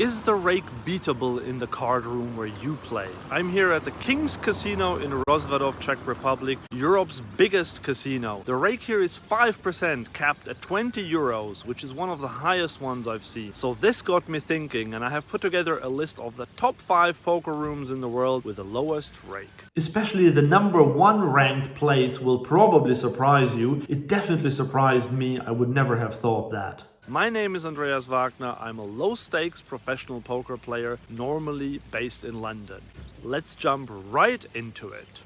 Is the rake beatable in the card room where you play? I'm here at the King's Casino in Rozvadov, Czech Republic, Europe's biggest casino. The rake here is 5%, capped at 20 euros, which is one of the highest ones I've seen. So this got me thinking, and I have put together a list of the top 5 poker rooms in the world with the lowest rake. Especially the number 1 ranked place will probably surprise you. It definitely surprised me. I would never have thought that. My name is Andreas Wagner. I'm a low-stakes professional poker player, normally based in London. Let's jump right into it.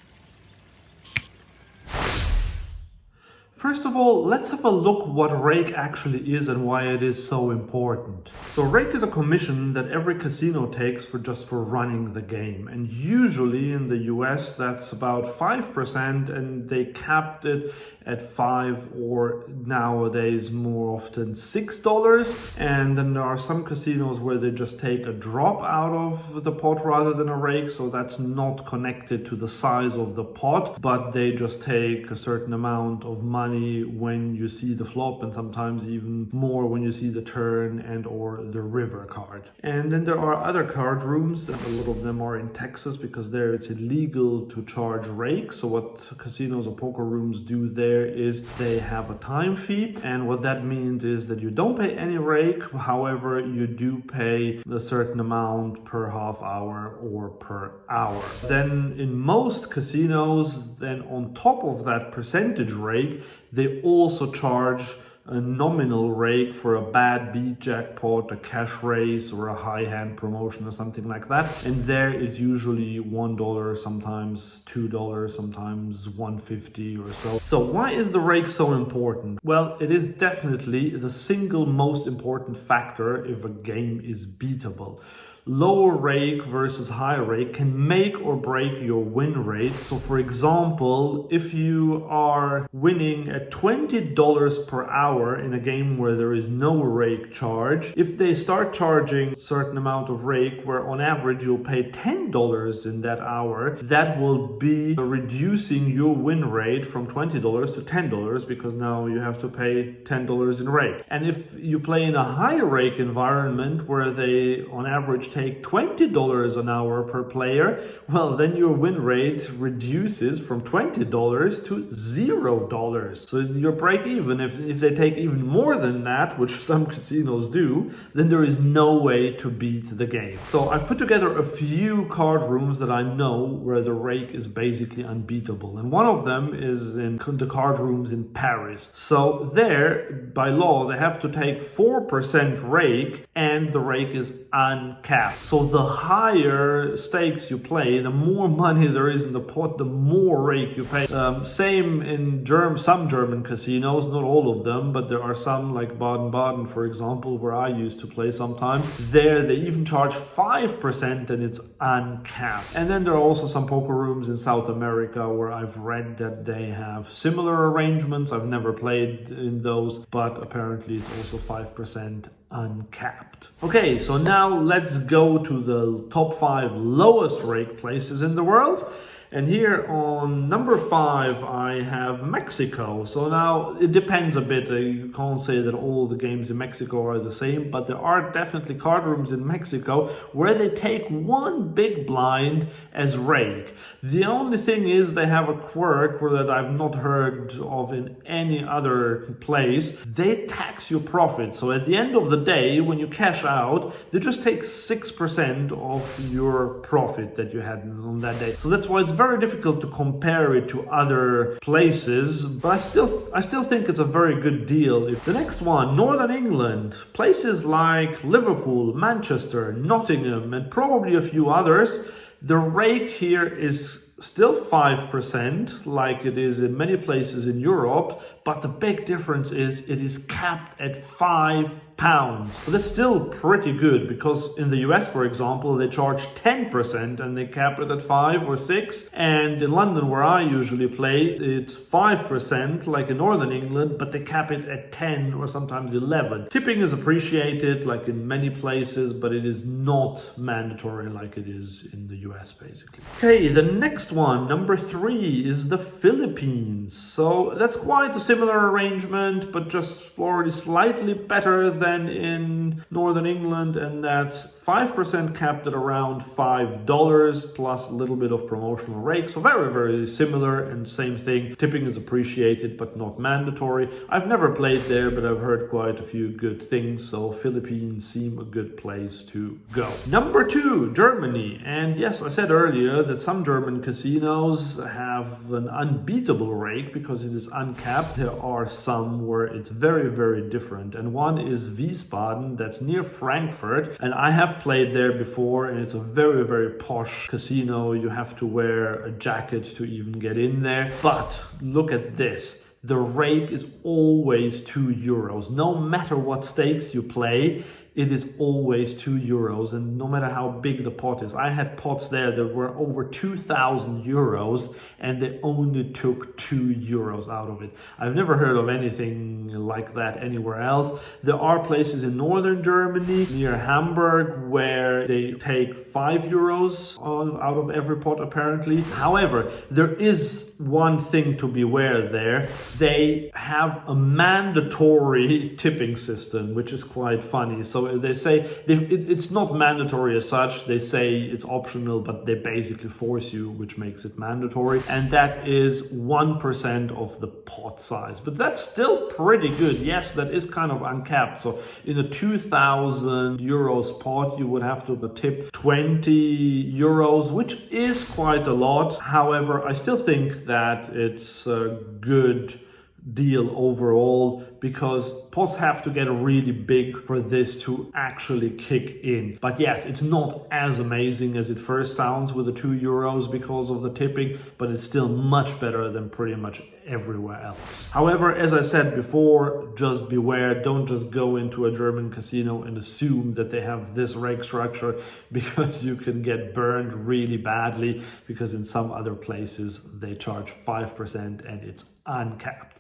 First of all, let's have a look what rake actually is and why it is so important. So rake is a commission that every casino takes for running the game. And usually in the US that's about 5%, and they capped it at 5 or nowadays more often $6. And then there are some casinos where they just take a drop out of the pot rather than a rake, so that's not connected to the size of the pot, but they just take a certain amount of money when you see the flop, and sometimes even more when you see the turn and or the river card. And then there are other card rooms, and a lot of them are in Texas because there it's illegal to charge rake. So what casinos or poker rooms do there is they have a time fee, and what that means is that you don't pay any rake, however you do pay a certain amount per half hour or per hour. Then in most casinos, then on top of that percentage rake, they also charge a nominal rake for a bad beat jackpot, a cash race, or a high hand promotion or something like that. And there it's usually $1, sometimes $2, sometimes $1.50 or so. So why is the rake so important? Well, it is definitely the single most important factor if a game is beatable. Low rake versus high rake can make or break your win rate. So for example, if you are winning at $20 per hour in a game where there is no rake charge, if they start charging a certain amount of rake where on average you'll pay $10 in that hour, that will be reducing your win rate from $20 to $10 because now you have to pay $10 in rake. And if you play in a high rake environment where they on average take $20 an hour per player, well, then your win rate reduces from $20 to $0. So you're break even. If they take even more than that, which some casinos do, then there is no way to beat the game. So I've put together a few card rooms that I know where the rake is basically unbeatable. And one of them is in the card rooms in Paris. So there, by law, they have to take 4% rake, and the rake is uncapped. So the higher stakes you play, the more money there is in the pot, the more rake you pay. Same in some German casinos, not all of them, but there are some like Baden-Baden, for example, where I used to play sometimes. There they even charge 5% and it's uncapped. And then there are also some poker rooms in South America where I've read that they have similar arrangements. I've never played in those, but apparently it's also 5% uncapped. Okay, so now let's go to the top 5 lowest rake places in the world. And here on number 5, I have Mexico. So now it depends a bit. You can't say that all the games in Mexico are the same, but there are definitely card rooms in Mexico where they take one big blind as rake. The only thing is they have a quirk that I've not heard of in any other place. They tax your profit. So at the end of the day, when you cash out, they just take 6% of your profit that you had on that day. So that's why it's very difficult to compare it to other places, but I still think it's a very good deal. If the next one, Northern England, places like Liverpool, Manchester, Nottingham, and probably a few others, the rake here is still 5% like it is in many places in Europe, but the big difference is it is capped at £5. But that's still pretty good because in the US, for example, they charge 10% and they cap it at 5 or 6. And in London, where I usually play, it's 5% like in Northern England, but they cap it at 10 or sometimes 11. Tipping is appreciated like in many places, but it is not mandatory like it is in the US basically. Okay, the next one, number 3, is the Philippines. So that's quite a similar arrangement, but just already slightly better than in in Northern England, and that's 5% capped at around $5 plus a little bit of promotional rake. So very, very similar, and same thing. Tipping is appreciated but not mandatory. I've never played there, but I've heard quite a few good things, so Philippines seem a good place to go. Number 2, Germany. And yes, I said earlier that some German casinos have an unbeatable rake because it is uncapped. There are some where it's very, very different, and one is Wiesbaden, that's near Frankfurt, and I have played there before, and it's a very, very posh casino. You have to wear a jacket to even get in there. But look at this. The rake is always €2. No matter what stakes you play, it is always €2, and no matter how big the pot is. I had pots there that were over €2,000 and they only took €2 out of it. I've never heard of anything like that anywhere else. There are places in northern Germany near Hamburg where they take €5 out of every pot apparently. However, there is one thing to beware there. They have a mandatory tipping system, which is quite funny. So they say it's not mandatory as such. They say it's optional, but they basically force you, which makes it mandatory. And that is 1% of the pot size. But that's still pretty good. Yes, that is kind of uncapped. So in a €2,000 pot, you would have to tip €20, which is quite a lot. However, I still think that it's a good deal overall, because pots have to get really big for this to actually kick in. But yes, it's not as amazing as it first sounds with the €2 because of the tipping, but it's still much better than pretty much everywhere else. However, as I said before, just beware. Don't just go into a German casino and assume that they have this rake structure, because you can get burned really badly, because in some other places they charge 5% and it's uncapped.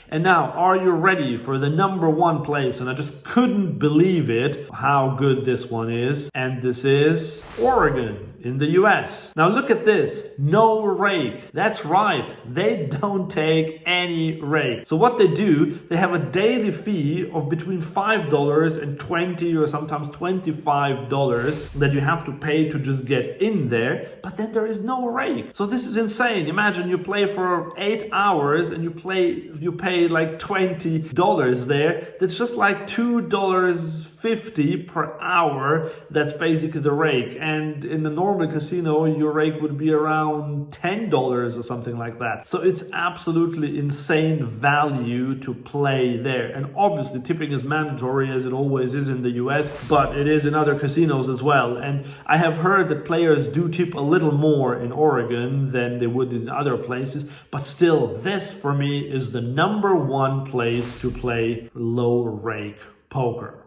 And now, are you ready for the number 1 place? And I just couldn't believe it, how good this one is. And this is Oregon in the US. Now look at this, no rake. That's right, they don't take any rake. So what they do, they have a daily fee of between $5 and $20 or sometimes $25 that you have to pay to just get in there, but then there is no rake. So this is insane. Imagine you play for 8 hours and you pay like $20 there. That's just like $2.50 per hour. That's basically the rake. And in the normal casino, your rake would be around $10 or something like that. So it's absolutely insane value to play there. And obviously tipping is mandatory, as it always is in the US, but it is in other casinos as well. And I have heard that players do tip a little more in Oregon than they would in other places, but still, this for me is the number 1 place to play low rake poker.